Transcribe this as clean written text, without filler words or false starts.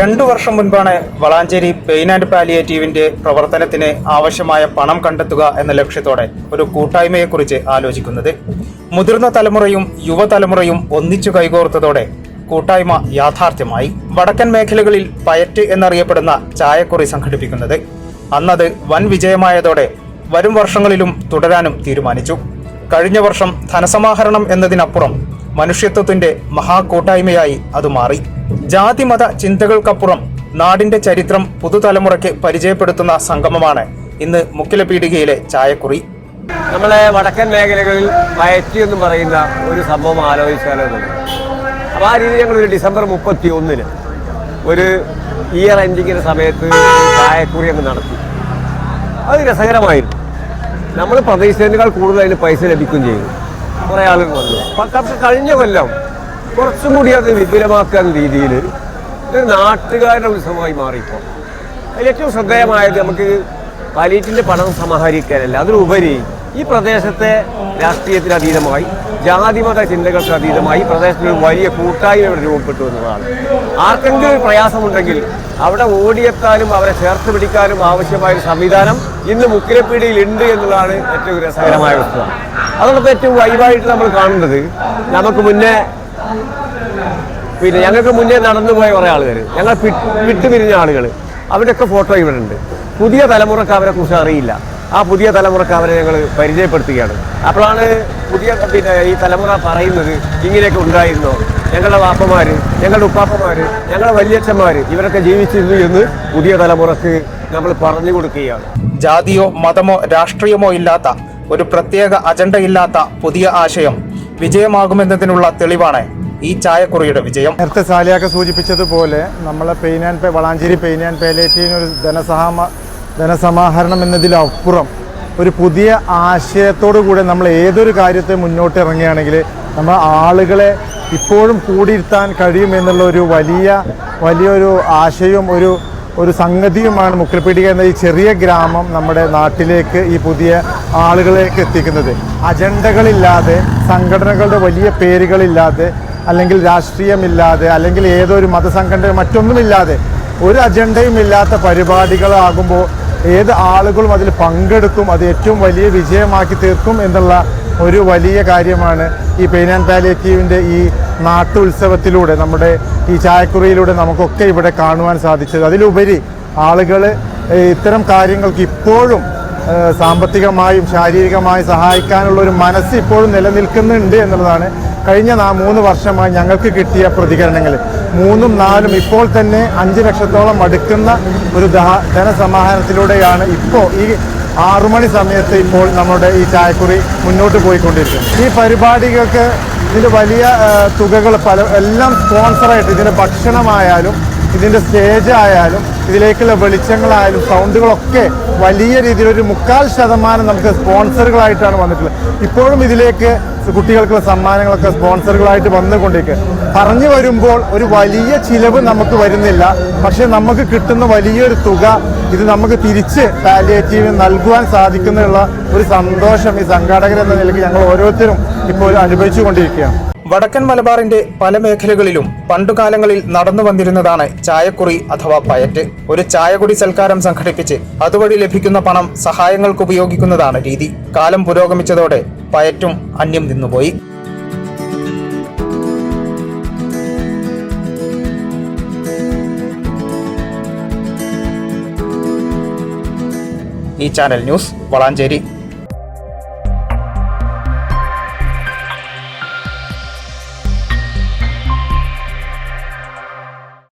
2 വർഷം മുൻപാണ് Valanchery pain and പാലിയേറ്റീവിന്റെ പ്രവർത്തനത്തിന് ആവശ്യമായ പണം കണ്ടെത്തുക എന്ന ലക്ഷ്യത്തോടെ ഒരു കൂട്ടായ്മയെക്കുറിച്ച് ആലോചിക്കുന്നത്. മുതിർന്ന തലമുറയും യുവതലമുറയും ഒന്നിച്ചു കൈകോർത്തതോടെ കൂട്ടായ്മ യാഥാർത്ഥ്യമായി. വടക്കൻ മേഖലകളിൽ പയറ്റ് എന്നറിയപ്പെടുന്ന ചായക്കുറി സംഘടിപ്പിക്കുന്നത്. അന്നത് വൻ വിജയമായതോടെ വരും വർഷങ്ങളിലും തുടരാനും തീരുമാനിച്ചു. കഴിഞ്ഞ വർഷം ധനസമാഹരണം എന്നതിനപ്പുറം മനുഷ്യത്വത്തിന്റെ മഹാകൂട്ടായ്മയായി അത് മാറി. ജാതിമത ചിന്തകൾക്കപ്പുറം നാടിന്റെ ചരിത്രം പുതുതലമുറയ്ക്ക് പരിചയപ്പെടുത്തുന്ന സംഗമമാണ് ഇന്ന് മുക്കിലപീടികയിലെ ചായക്കുറി. നമ്മളെ വടക്കൻ മേഖലകളിൽ പയറ്റ് എന്ന് പറയുന്ന ഒരു സംഭവം ആലോചിച്ചാലോ. അപ്പോൾ ആ രീതിയിൽ ഞങ്ങളൊരു ഡിസംബർ 31 ഒരു ഇയർ എൻഡിങ്ങിൻ്റെ സമയത്ത് ചായക്കുറി അങ്ങ് നടത്തി. അത് രസകരമായിരുന്നു. നമ്മൾ പ്രതീക്ഷിച്ചതിനേക്കാൾ കൂടുതൽ അതിന് പൈസ ലഭിക്കുകയും ചെയ്തു. കുറേ ആളുകൾ വന്നു. പക്ഷെ കഴിഞ്ഞ കൊല്ലം കുറച്ചും കൂടി അത് വിപുലമാക്കാൻ രീതിയിൽ ഒരു നാട്ടുകാരുടെ ഉത്സവമായി മാറിപ്പോൾ. അതിലേറ്റവും ശ്രദ്ധേയമായത് നമുക്ക് പാലിയേറ്റിൻ്റെ പണം സമാഹരിക്കാനല്ല, അതിലുപരി ഈ പ്രദേശത്തെ രാഷ്ട്രീയത്തിന് അതീതമായി ജാതിമത ചിന്തകൾക്ക് അതീതമായി പ്രദേശത്തിന് വലിയ കൂട്ടായ്മ ഇവിടെ രൂപപ്പെട്ടു എന്നതാണ്. ആർക്കെങ്കിലും ഒരു പ്രയാസമുണ്ടെങ്കിൽ അവിടെ ഓടിയെത്താനും അവരെ ചേർത്ത് പിടിക്കാനും ആവശ്യമായ ഒരു സംവിധാനം ഇന്ന് മുക്കിലപ്പീടിയിൽ ഉണ്ട് എന്നുള്ളതാണ് ഏറ്റവും രസകരമായ വസ്തുത. അതോടൊപ്പം ഏറ്റവും വൈവായിട്ട് നമ്മൾ കാണുന്നത് ഞങ്ങൾക്ക് മുന്നേ നടന്നുപോയ കുറേ ആളുകൾ, ഞങ്ങൾ വിട്ടുപിരിഞ്ഞ ആളുകൾ, അവരുടെയൊക്കെ ഫോട്ടോ ഇവിടെ ഉണ്ട്. പുതിയ തലമുറക്ക് അവരെ കുറിച്ച് അറിയില്ല. ആ പുതിയ തലമുറക്ക് അവരെ ഞങ്ങൾ പരിചയപ്പെടുത്തുകയാണ്. അപ്പോഴാണ് ഈ തലമുറ പറയുന്നത്, ഇങ്ങനെയൊക്കെ ഉണ്ടായിരുന്നോ, ഞങ്ങളുടെ വാപ്പമാർ, ഞങ്ങളുടെ ഉപ്പാപ്പമാർ, ഞങ്ങളുടെ വല്യച്ഛന്മാർ ഇവരൊക്കെ ജീവിച്ചിരുന്നു എന്ന് പുതിയ തലമുറക്ക് നമ്മൾ പറഞ്ഞു കൊടുക്കുകയാണ്. ജാതിയോ മതമോ രാഷ്ട്രീയമോ ഇല്ലാത്ത ഒരു പ്രത്യേക അജണ്ടയില്ലാത്ത പുതിയ ആശയം വിജയമാകുമെന്നതിനുള്ള തെളിവാണ് ഈ ചായക്കുറിയുടെ വിജയം. നേരത്തെ സാലിയാക്ക സൂചിപ്പിച്ചതുപോലെ നമ്മളെ വളാഞ്ചേരി പെയിൻ ആൻഡ് പാലിയേറ്റീവിന് ഒരു ധനസമാഹരണം എന്നതിലപ്പുറം ഒരു പുതിയ ആശയത്തോടു കൂടെ നമ്മൾ ഏതൊരു കാര്യത്തെ മുന്നോട്ട് ഇറങ്ങുകയാണെങ്കിൽ നമ്മൾ ആളുകളെ ഇപ്പോഴും കൂടിയിരുത്താൻ കഴിയുമെന്നുള്ള ഒരു വലിയൊരു ആശയവും ഒരു സംഗതിയുമാണ് മുക്കിലപീടിക എന്ന ഈ ചെറിയ ഗ്രാമം നമ്മുടെ നാട്ടിലേക്ക് ഈ പുതിയ ആളുകളിലേക്ക് എത്തിക്കുന്നത്. അജണ്ടകളില്ലാതെ, സംഘടനകളുടെ വലിയ പേരുകളില്ലാതെ, അല്ലെങ്കിൽ രാഷ്ട്രീയമില്ലാതെ, അല്ലെങ്കിൽ ഏതൊരു മതസംഘടന മറ്റൊന്നുമില്ലാതെ, ഒരു അജണ്ടയും ഇല്ലാത്ത പരിപാടികളാകുമ്പോൾ ഏത് ആളുകളും അതിൽ പങ്കെടുക്കും, അത് ഏറ്റവും വലിയ വിജയമാക്കി തീർക്കും എന്നുള്ള ഒരു വലിയ കാര്യമാണ് ഈ പെയിൻ ആൻഡ് പാലിയേറ്റീവിൻ്റെ ഈ നാട്ടുത്സവത്തിലൂടെ, നമ്മുടെ ഈ ചായക്കുറിയിലൂടെ നമുക്കൊക്കെ ഇവിടെ കാണുവാൻ സാധിച്ചത്. അതിലുപരി ആളുകൾ ഇത്തരം കാര്യങ്ങൾക്ക് ഇപ്പോഴും സാമ്പത്തികമായും ശാരീരികമായും സഹായിക്കാനുള്ള ഒരു മനസ്സ് ഇപ്പോഴും നിലനിൽക്കുന്നുണ്ട് എന്നുള്ളതാണ് കഴിഞ്ഞ 3 വർഷമായി ഞങ്ങൾക്ക് കിട്ടിയ പ്രതികരണങ്ങൾ. 3ഉം 4ഉം ഇപ്പോൾ തന്നെ 5 ലക്ഷത്തോളം അടുക്കുന്ന ഒരു ധനസമാഹരണത്തിലൂടെയാണ് ഇപ്പോൾ ഈ 6 മണി സമയത്ത് ഇപ്പോൾ നമ്മുടെ ഈ ചായക്കുറി മുന്നോട്ട് പോയിക്കൊണ്ടിരിക്കുന്നത്. ഈ പരിപാടികൾക്ക് ഇതിൻ്റെ വലിയ തുകകൾ എല്ലാം സ്പോൺസറായിട്ട്, ഇതിൻ്റെ ഭക്ഷണമായാലും ഇതിൻ്റെ സ്റ്റേജ് ആയാലും ഇതിലേക്കുള്ള വെളിച്ചങ്ങളായാലും സൗണ്ടുകളൊക്കെ വലിയ രീതിയിലൊരു 3/4% നമുക്ക് സ്പോൺസറുകളായിട്ടാണ് വന്നിട്ടുള്ളത്. ഇപ്പോഴും ഇതിലേക്ക് കുട്ടികൾക്കുള്ള സമ്മാനങ്ങളൊക്കെ സ്പോൺസറുകളായിട്ട് വന്നുകൊണ്ടിരിക്കുക. പറഞ്ഞു വരുമ്പോൾ ഒരു വലിയ ചിലവ് നമുക്ക് വരുന്നില്ല, പക്ഷെ നമുക്ക് കിട്ടുന്ന വലിയൊരു തുക ഇത് നമുക്ക് തിരിച്ച് പാലിയേറ്റീവിന് നൽകുവാൻ സാധിക്കുന്നുള്ള ഒരു സന്തോഷം ഈ സംഘാടകരെന്ന നിലയ്ക്ക് ഞങ്ങൾ ഓരോരുത്തരും ഇപ്പോൾ അനുഭവിച്ചു കൊണ്ടിരിക്കുകയാണ്. വടക്കൻ മലബാറിന്റെ പല മേഖലകളിലും പണ്ടുകാലങ്ങളിൽ നടന്നു വന്നിരുന്നതാണ് ചായക്കുറി അഥവാ പയറ്റ്. ഒരു ചായകുടി സൽക്കാരം സംഘടിപ്പിച്ച് അതുവഴി ലഭിക്കുന്ന പണം സഹായങ്ങൾക്ക് ഉപയോഗിക്കുന്നതാണ് രീതി. കാലം പുരോഗമിച്ചതോടെ പയറ്റും അന്യം നിന്നുപോയി. ഈ ചാനൽ ന്യൂസ് വളാഞ്ചേരി.